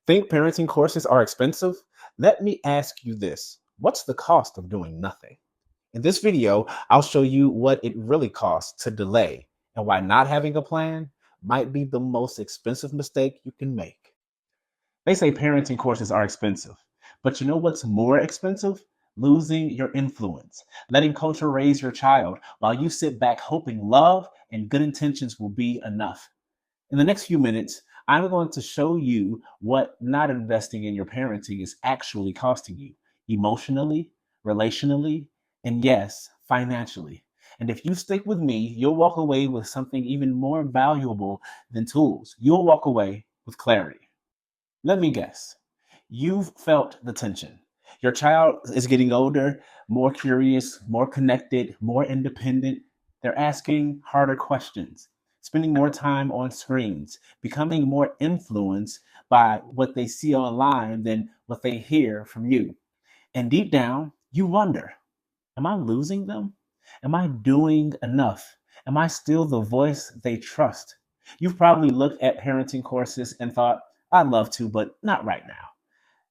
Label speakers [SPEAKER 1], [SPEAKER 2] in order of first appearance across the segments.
[SPEAKER 1] Think parenting courses are expensive? Let me ask you this. What's the cost of doing nothing? In this video, I'll show you what it really costs to delay and why not having a plan might be the most expensive mistake you can make. They say parenting courses are expensive, but you know what's more expensive? Losing your influence, letting culture raise your child while you sit back hoping love and good intentions will be enough. In the next few minutes, I'm going to show you what not investing in your parenting is actually costing you emotionally, relationally, and yes, financially. And if you stick with me, you'll walk away with something even more valuable than tools. You'll walk away with clarity. Let me guess. You've felt the tension. Your child is getting older, more curious, more connected, more independent. They're asking harder questions, spending more time on screens, becoming more influenced by what they see online than what they hear from you. And deep down, you wonder, am I losing them? Am I doing enough? Am I still the voice they trust? You've probably looked at parenting courses and thought, I'd love to, but not right now.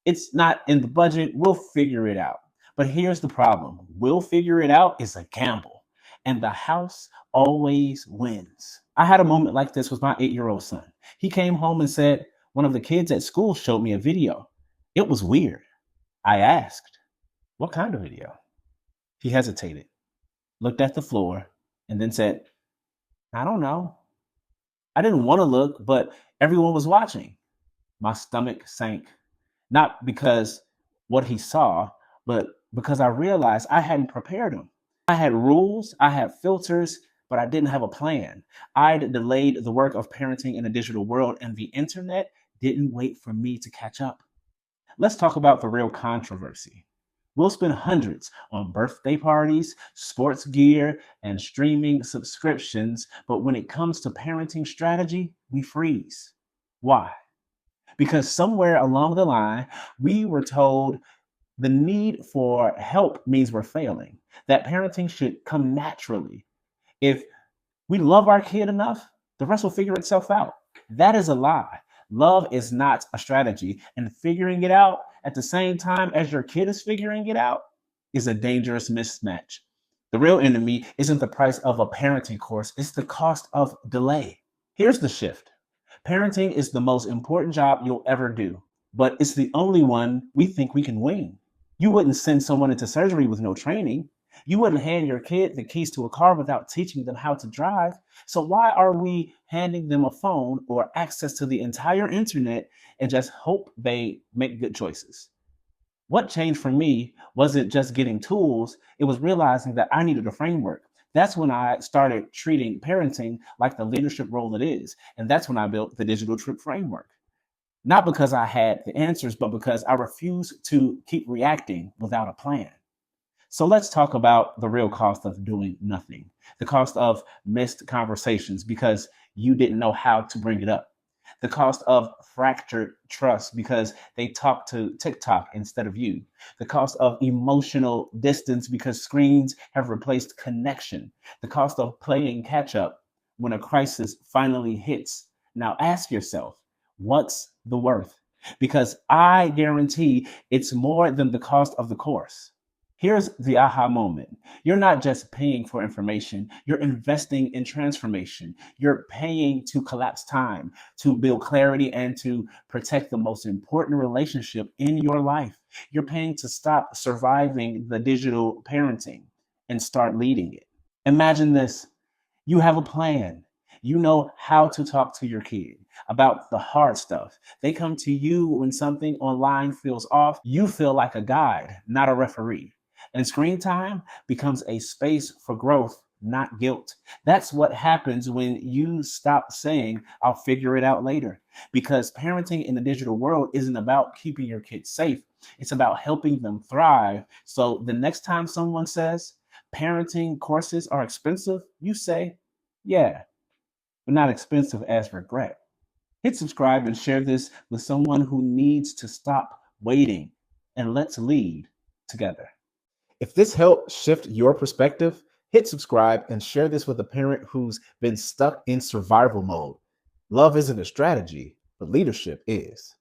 [SPEAKER 1] It's not in the budget. We'll figure it out. But here's the problem. We'll figure it out is a gamble. And the house always wins. I had a moment like this with my 8-year-old son. He came home and said, one of the kids at school showed me a video. It was weird. I asked, what kind of video? He hesitated, looked at the floor, and then said, I don't know. I didn't want to look, but everyone was watching. My stomach sank, not because what he saw, but because I realized I hadn't prepared him. I had rules, I had filters, but I didn't have a plan. I'd delayed the work of parenting in a digital world, and the internet didn't wait for me to catch up. Let's talk about the real controversy. We'll spend hundreds on birthday parties, sports gear, and streaming subscriptions, but when it comes to parenting strategy, we freeze. Why? Because somewhere along the line, we were told the need for help means we're failing, that parenting should come naturally. If we love our kid enough, the rest will figure itself out. That is a lie. Love is not a strategy, and figuring it out at the same time as your kid is figuring it out is a dangerous mismatch. The real enemy isn't the price of a parenting course, it's the cost of delay. Here's the shift. Parenting is the most important job you'll ever do, but it's the only one we think we can wing. You wouldn't send someone into surgery with no training. You wouldn't hand your kid the keys to a car without teaching them how to drive. So why are we handing them a phone or access to the entire internet and just hope they make good choices? What changed for me wasn't just getting tools, it was realizing that I needed a framework. That's when I started treating parenting like the leadership role it is. And that's when I built the digital trip framework. Not because I had the answers, but because I refused to keep reacting without a plan. So let's talk about the real cost of doing nothing, the cost of missed conversations because you didn't know how to bring it up, the cost of fractured trust because they talk to TikTok instead of you, the cost of emotional distance because screens have replaced connection, the cost of playing catch up when a crisis finally hits. Now ask yourself, what's the worth? Because I guarantee it's more than the cost of the course. Here's the aha moment. You're not just paying for information, you're investing in transformation. You're paying to collapse time, to build clarity, and to protect the most important relationship in your life. You're paying to stop surviving the digital parenting and start leading it. Imagine this. You have a plan. You know how to talk to your kid about the hard stuff. They come to you when something online feels off. You feel like a guide, not a referee. And screen time becomes a space for growth, not guilt. That's what happens when you stop saying, I'll figure it out later. Because parenting in the digital world isn't about keeping your kids safe. It's about helping them thrive. So the next time someone says, parenting courses are expensive, you say, yeah, but not expensive as regret. Hit subscribe and share this with someone who needs to stop waiting, and let's lead together. If this helped shift your perspective, hit subscribe and share this with a parent who's been stuck in survival mode. Love isn't a strategy, but leadership is.